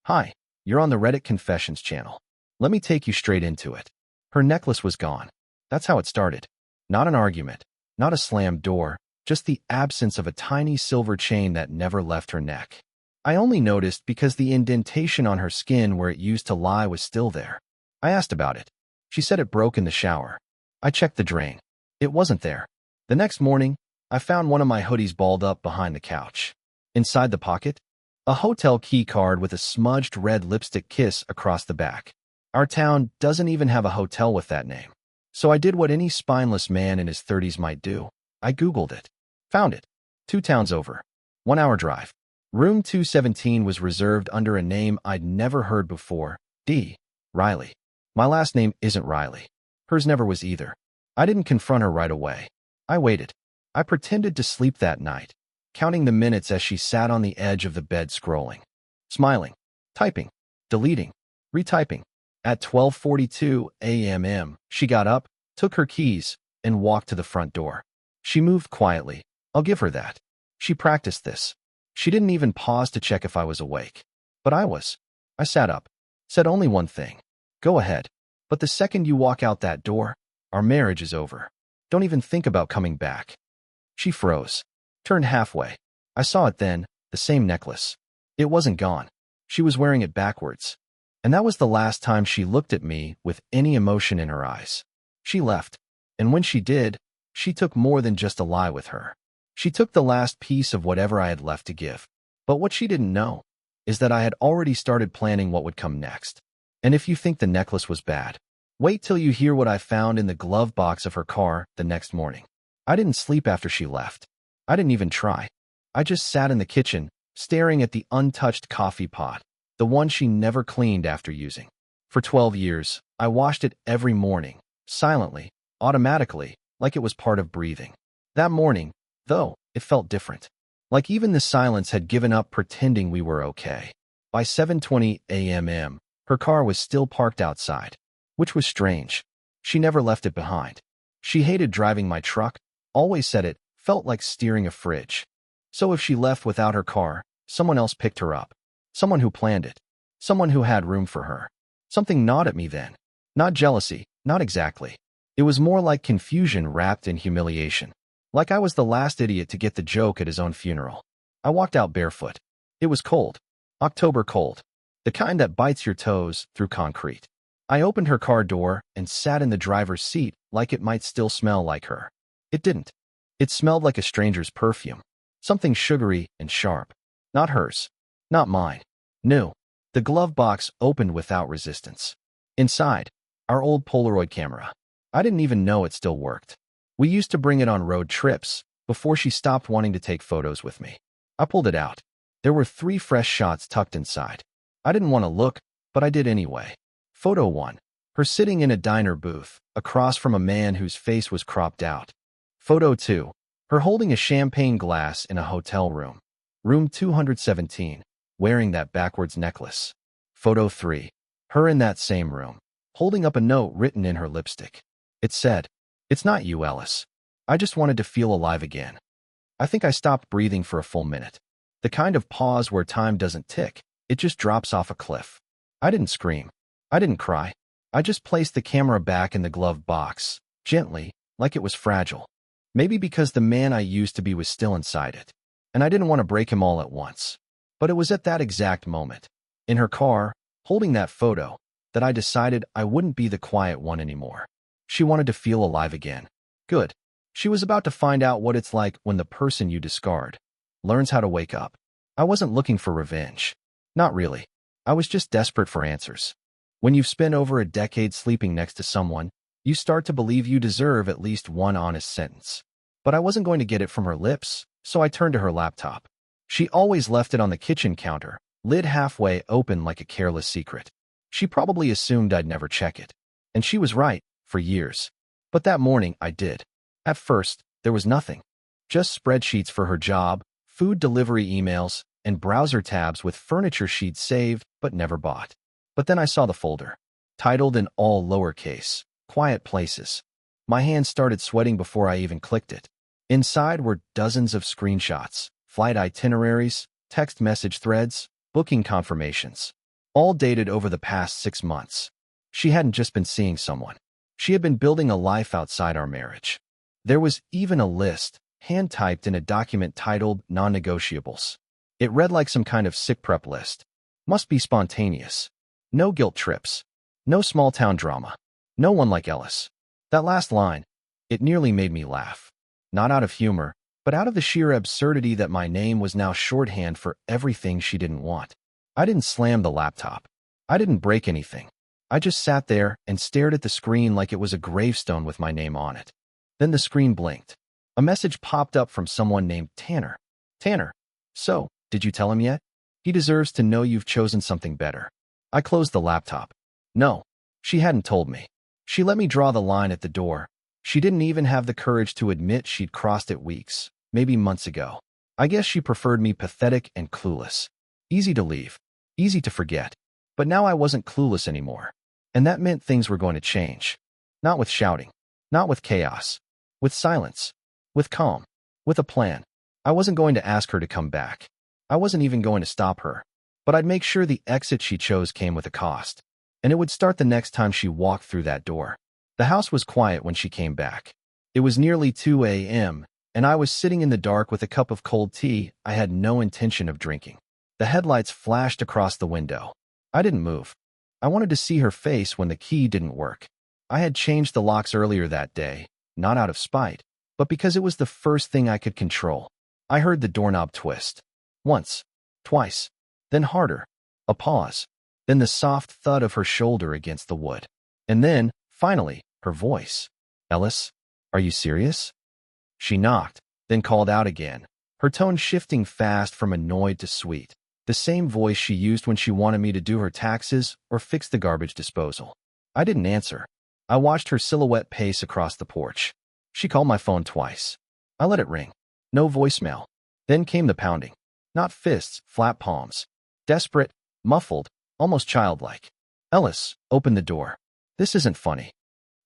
Hi, you're on the Reddit Confessions channel. Let me take you straight into it. Her necklace was gone. That's how it started. Not an argument, not a slammed door, just the absence of a tiny silver chain that never left her neck. I only noticed because the indentation on her skin where it used to lie was still there. I asked about it. She said it broke in the shower. I checked the drain. It wasn't there. The next morning, I found one of my hoodies balled up behind the couch. Inside the pocket, a hotel key card with a smudged red lipstick kiss across the back. Our town doesn't even have a hotel with that name. So I did what any spineless man in his 30s might do. I Googled it. Found it. 2 towns over. 1-hour drive. Room 217 was reserved under a name I'd never heard before, D. Riley. My last name isn't Riley. Hers never was either. I didn't confront her right away. I waited. I pretended to sleep that night, counting the minutes as she sat on the edge of the bed scrolling, smiling, typing, deleting, retyping. At 12:42 a.m., she got up, took her keys, and walked to the front door. She moved quietly. I'll give her that. She practiced this. She didn't even pause to check if I was awake. But I was. I sat up, said only one thing. Go ahead. But the second you walk out that door, our marriage is over. Don't even think about coming back. She froze, turned halfway. I saw it then, the same necklace. It wasn't gone. She was wearing it backwards. And that was the last time she looked at me with any emotion in her eyes. She left. And when she did, she took more than just a lie with her. She took the last piece of whatever I had left to give. But what she didn't know is that I had already started planning what would come next. And if you think the necklace was bad, wait till you hear what I found in the glove box of her car the next morning. I didn't sleep after she left. I didn't even try. I just sat in the kitchen, staring at the untouched coffee pot, the one she never cleaned after using. For 12 years, I washed it every morning, silently, automatically, like it was part of breathing. That morning, though, it felt different. Like even the silence had given up pretending we were okay. By 7:20 a.m., her car was still parked outside, which was strange. She never left it behind. She hated driving my truck, always said it felt like steering a fridge. So if she left without her car, someone else picked her up. Someone who planned it. Someone who had room for her. Something gnawed at me then. Not jealousy, not exactly. It was more like confusion wrapped in humiliation. Like I was the last idiot to get the joke at his own funeral. I walked out barefoot. It was cold. October cold. The kind that bites your toes through concrete. I opened her car door and sat in the driver's seat like it might still smell like her. It didn't. It smelled like a stranger's perfume. Something sugary and sharp. Not hers. Not mine. New. The glove box opened without resistance. Inside, our old Polaroid camera. I didn't even know it still worked. We used to bring it on road trips before she stopped wanting to take photos with me. I pulled it out. There were 3 fresh shots tucked inside. I didn't want to look, but I did anyway. Photo 1. Her sitting in a diner booth, across from a man whose face was cropped out. Photo 2. Her holding a champagne glass in a hotel room. Room 217, wearing that backwards necklace. Photo 3. Her in that same room, holding up a note written in her lipstick. It said, "It's not you, Ellis. I just wanted to feel alive again." I think I stopped breathing for a full minute. The kind of pause where time doesn't tick, it just drops off a cliff. I didn't scream. I didn't cry. I just placed the camera back in the glove box, gently, like it was fragile. Maybe because the man I used to be was still inside it, and I didn't want to break him all at once. But it was at that exact moment, in her car, holding that photo, that I decided I wouldn't be the quiet one anymore. She wanted to feel alive again. Good. She was about to find out what it's like when the person you discard learns how to wake up. I wasn't looking for revenge. Not really. I was just desperate for answers. When you've spent over a decade sleeping next to someone, you start to believe you deserve at least one honest sentence. But I wasn't going to get it from her lips, so I turned to her laptop. She always left it on the kitchen counter, lid halfway open like a careless secret. She probably assumed I'd never check it. And she was right, for years. But that morning, I did. At first, there was nothing. Just spreadsheets for her job, food delivery emails, and browser tabs with furniture sheets saved but never bought. But then I saw the folder, titled in all lowercase, Quiet Places. My hands started sweating before I even clicked it. Inside were dozens of screenshots, flight itineraries, text message threads, booking confirmations. all dated over the past 6 months. She hadn't just been seeing someone. She had been building a life outside our marriage. There was even a list, hand-typed in a document titled Non-Negotiables. It read like some kind of sick prep list. Must be spontaneous. No guilt trips. No small-town drama. No one like Ellis. That last line, it nearly made me laugh. Not out of humor, but out of the sheer absurdity that my name was now shorthand for everything she didn't want. I didn't slam the laptop. I didn't break anything. I just sat there and stared at the screen like it was a gravestone with my name on it. Then the screen blinked. A message popped up from someone named Tanner. Tanner, so, did you tell him yet? He deserves to know you've chosen something better. I closed the laptop. No, she hadn't told me. She let me draw the line at the door. She didn't even have the courage to admit she'd crossed it weeks, maybe months ago. I guess she preferred me pathetic and clueless. Easy to leave. Easy to forget. But now I wasn't clueless anymore. And that meant things were going to change. Not with shouting. Not with chaos. With silence. With calm. With a plan. I wasn't going to ask her to come back. I wasn't even going to stop her. But I'd make sure the exit she chose came with a cost. And it would start the next time she walked through that door. The house was quiet when she came back. It was nearly 2 a.m., and I was sitting in the dark with a cup of cold tea I had no intention of drinking. The headlights flashed across the window. I didn't move. I wanted to see her face when the key didn't work. I had changed the locks earlier that day, not out of spite, but because it was the first thing I could control. I heard the doorknob twist. Once. Twice. Then harder. A pause. Then the soft thud of her shoulder against the wood. And then, finally, her voice. Ellis, are you serious? She knocked, then called out again, her tone shifting fast from annoyed to sweet. The same voice she used when she wanted me to do her taxes or fix the garbage disposal. I didn't answer. I watched her silhouette pace across the porch. She called my phone twice. I let it ring. No voicemail. Then came the pounding. Not fists, flat palms. Desperate, muffled, almost childlike. Ellis, open the door. This isn't funny.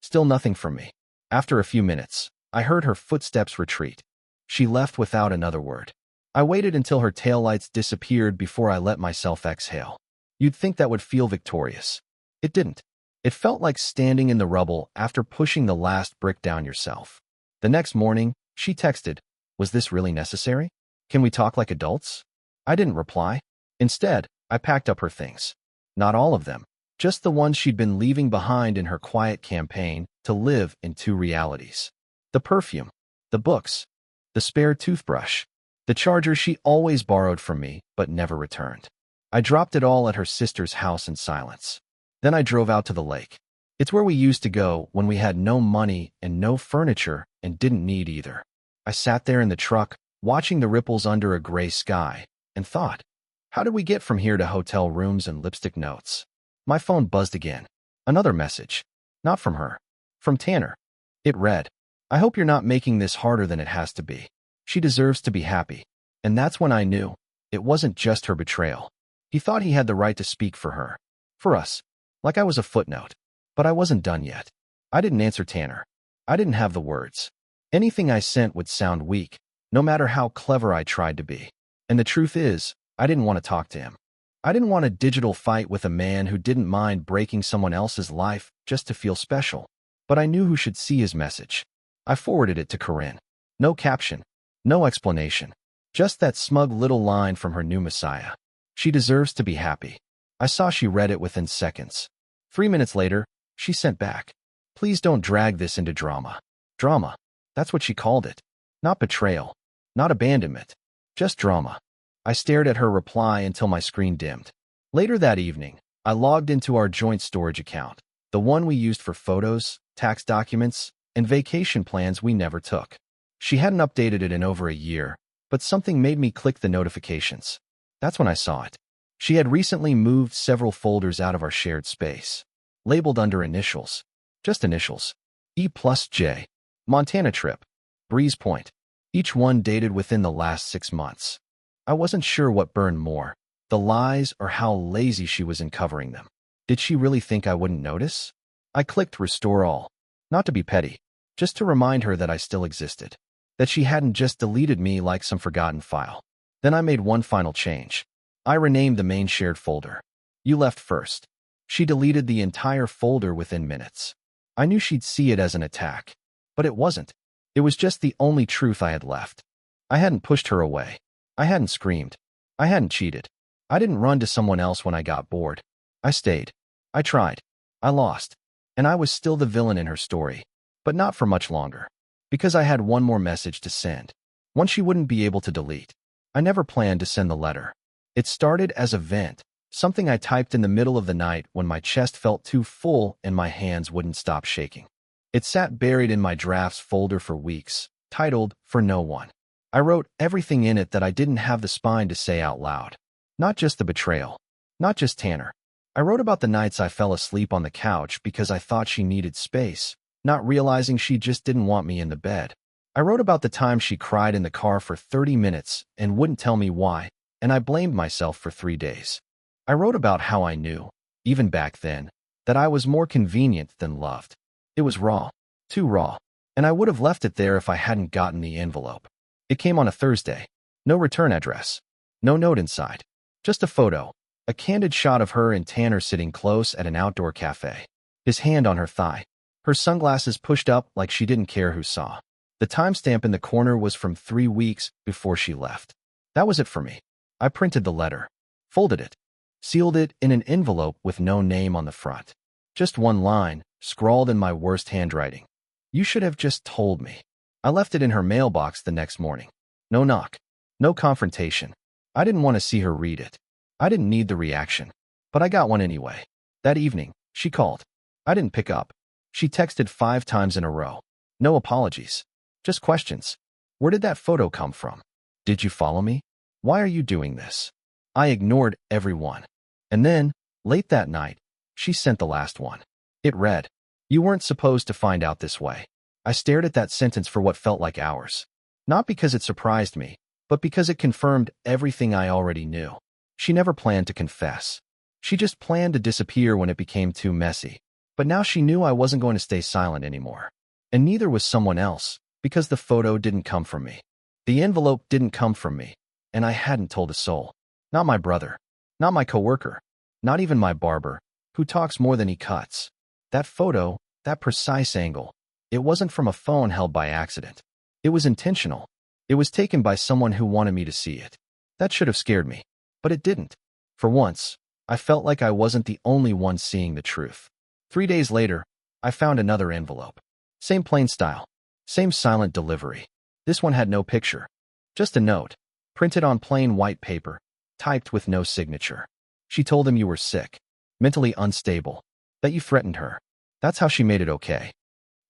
Still nothing from me. After a few minutes, I heard her footsteps retreat. She left without another word. I waited until her taillights disappeared before I let myself exhale. You'd think that would feel victorious. It didn't. It felt like standing in the rubble after pushing the last brick down yourself. The next morning, she texted, "Was this really necessary? Can we talk like adults?" I didn't reply. Instead, I packed up her things. Not all of them, just the ones she'd been leaving behind in her quiet campaign to live in two realities. The perfume, the books, the spare toothbrush, the charger she always borrowed from me but never returned. I dropped it all at her sister's house in silence. Then I drove out to the lake. It's where we used to go when we had no money and no furniture and didn't need either. I sat there in the truck, watching the ripples under a gray sky, and thought, how did we get from here to hotel rooms and lipstick notes? My phone buzzed again. Another message. Not from her. From Tanner. It read, I hope you're not making this harder than it has to be. She deserves to be happy. And that's when I knew it wasn't just her betrayal. He thought he had the right to speak for her. For us. Like I was a footnote. But I wasn't done yet. I didn't answer Tanner. I didn't have the words. Anything I sent would sound weak, no matter how clever I tried to be. And the truth is, I didn't want to talk to him. I didn't want a digital fight with a man who didn't mind breaking someone else's life just to feel special. But I knew who should see his message. I forwarded it to Corinne. No caption. No explanation. Just that smug little line from her new messiah. She deserves to be happy. I saw she read it within seconds. 3 minutes later, she sent back. Please don't drag this into drama. Drama. That's what she called it. Not betrayal. Not abandonment. Just drama. I stared at her reply until my screen dimmed. Later that evening, I logged into our joint storage account, the one we used for photos, tax documents, and vacation plans we never took. She hadn't updated it in over a year, but something made me click the notifications. That's when I saw it. She had recently moved several folders out of our shared space, labeled under initials. Just initials. E+J. Montana trip. Breeze Point. Each one dated within the last 6 months. I wasn't sure what burned more, the lies or how lazy she was in covering them. Did she really think I wouldn't notice? I clicked Restore All. Not to be petty, just to remind her that I still existed. That she hadn't just deleted me like some forgotten file. Then I made one final change. I renamed the main shared folder. You left first. She deleted the entire folder within minutes. I knew she'd see it as an attack. But it wasn't. It was just the only truth I had left. I hadn't pushed her away. I hadn't screamed. I hadn't cheated. I didn't run to someone else when I got bored. I stayed. I tried. I lost. And I was still the villain in her story. But not for much longer. Because I had one more message to send. One she wouldn't be able to delete. I never planned to send the letter. It started as a vent, something I typed in the middle of the night when my chest felt too full and my hands wouldn't stop shaking. It sat buried in my drafts folder for weeks, titled, "For No One." I wrote everything in it that I didn't have the spine to say out loud. Not just the betrayal. Not just Tanner. I wrote about the nights I fell asleep on the couch because I thought she needed space, not realizing she just didn't want me in the bed. I wrote about the time she cried in the car for 30 minutes and wouldn't tell me why, and I blamed myself for 3 days. I wrote about how I knew, even back then, that I was more convenient than loved. It was raw, too raw, and I would have left it there if I hadn't gotten the envelope. It came on a Thursday. No return address. No note inside. Just a photo, a candid shot of her and Tanner sitting close at an outdoor cafe. His hand on her thigh. Her sunglasses pushed up like she didn't care who saw. The timestamp in the corner was from 3 weeks before she left. That was it for me. I printed the letter, folded it, sealed it in an envelope with no name on the front. Just one line, scrawled in my worst handwriting. You should have just told me. I left it in her mailbox the next morning. No knock. No confrontation. I didn't want to see her read it. I didn't need the reaction. But I got one anyway. That evening, she called. I didn't pick up. She texted 5 times in a row. No apologies. Just questions. Where did that photo come from? Did you follow me? Why are you doing this? I ignored everyone. And then, late that night, she sent the last one. It read, "You weren't supposed to find out this way." I stared at that sentence for what felt like hours. Not because it surprised me, but because it confirmed everything I already knew. She never planned to confess. She just planned to disappear when it became too messy. But now she knew I wasn't going to stay silent anymore. And neither was someone else, because the photo didn't come from me. The envelope didn't come from me. And I hadn't told a soul. Not my brother. Not my coworker. Not even my barber, who talks more than he cuts. That photo, that precise angle, it wasn't from a phone held by accident. It was intentional. It was taken by someone who wanted me to see it. That should have scared me. But it didn't. For once, I felt like I wasn't the only one seeing the truth. 3 days later, I found another envelope. Same plain style. Same silent delivery. This one had no picture. Just a note, printed on plain white paper, typed with no signature. She told him you were sick, mentally unstable, that you threatened her. That's how she made it okay.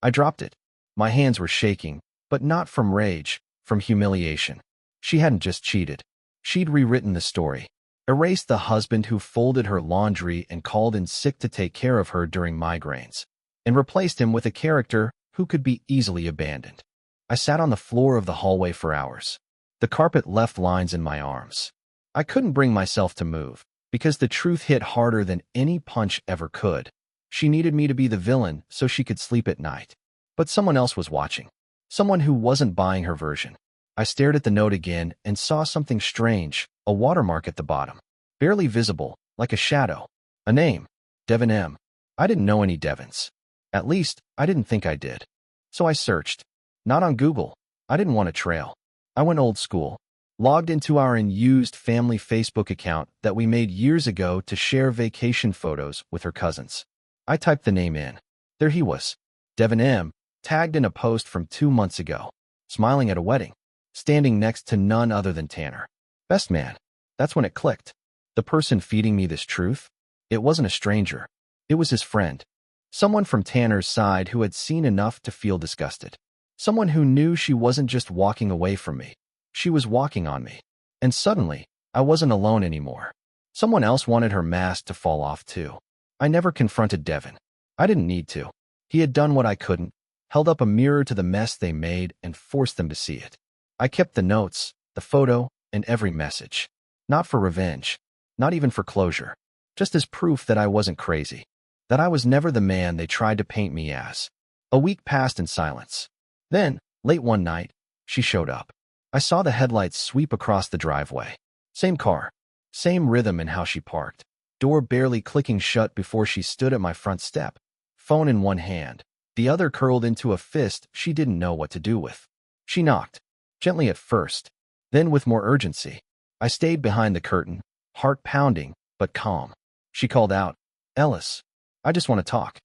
I dropped it. My hands were shaking, but not from rage, from humiliation. She hadn't just cheated. She'd rewritten the story, erased the husband who folded her laundry and called in sick to take care of her during migraines, and replaced him with a character who could be easily abandoned. I sat on the floor of the hallway for hours. The carpet left lines in my arms. I couldn't bring myself to move, because the truth hit harder than any punch ever could. She needed me to be the villain so she could sleep at night. But someone else was watching. Someone who wasn't buying her version. I stared at the note again and saw something strange, a watermark at the bottom. Barely visible, like a shadow. A name. Devin M. I didn't know any Devins. At least, I didn't think I did. So I searched. Not on Google. I didn't want a trail. I went old school. Logged into our unused family Facebook account that we made years ago to share vacation photos with her cousins. I typed the name in. There he was. Devin M., tagged in a post from 2 months ago, smiling at a wedding, standing next to none other than Tanner. Best man. That's when it clicked. The person feeding me this truth? It wasn't a stranger. It was his friend. Someone from Tanner's side who had seen enough to feel disgusted. Someone who knew she wasn't just walking away from me. She was walking on me. And suddenly, I wasn't alone anymore. Someone else wanted her mask to fall off too. I never confronted Devin. I didn't need to. He had done what I couldn't, held up a mirror to the mess they made and forced them to see it. I kept the notes, the photo, and every message. Not for revenge. Not even for closure. Just as proof that I wasn't crazy. That I was never the man they tried to paint me as. A week passed in silence. Then, late one night, she showed up. I saw the headlights sweep across the driveway. Same car. Same rhythm in how she parked. door barely clicking shut before she stood at my front step, phone in one hand, the other curled into a fist she didn't know what to do with. She knocked, gently at first, then with more urgency. I stayed behind the curtain, heart pounding, but calm. She called out, "Ellis, I just want to talk."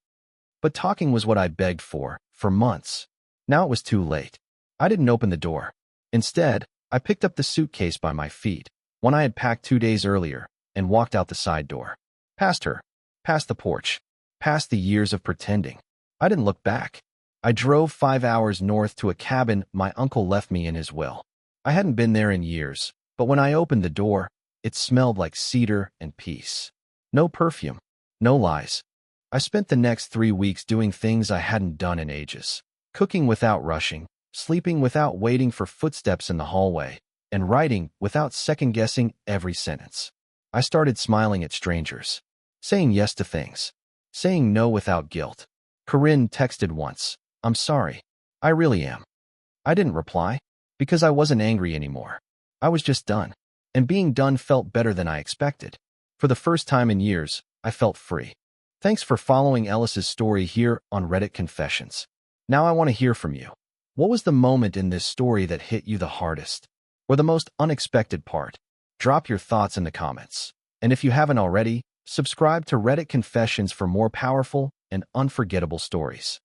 But talking was what I begged for months. Now it was too late. I didn't open the door. Instead, I picked up the suitcase by my feet, one I had packed 2 days earlier, and walked out the side door. Past her, past the porch, past the years of pretending. I didn't look back. I drove 5 hours north to a cabin my uncle left me in his will. I hadn't been there in years, but when I opened the door, it smelled like cedar and peace. No perfume, no lies. I spent the next 3 weeks doing things I hadn't done in ages. Cooking without rushing, sleeping without waiting for footsteps in the hallway, and writing without second-guessing every sentence. I started smiling at strangers, saying yes to things, saying no without guilt. Corinne texted once, "I'm sorry. I really am." I didn't reply, because I wasn't angry anymore. I was just done, and being done felt better than I expected. For the first time in years, I felt free. Thanks for following Ellis's story here on Reddit Confessions. Now I want to hear from you. What was the moment in this story that hit you the hardest? Or the most unexpected part? Drop your thoughts in the comments. And if you haven't already, subscribe to Reddit Confessions for more powerful and unforgettable stories.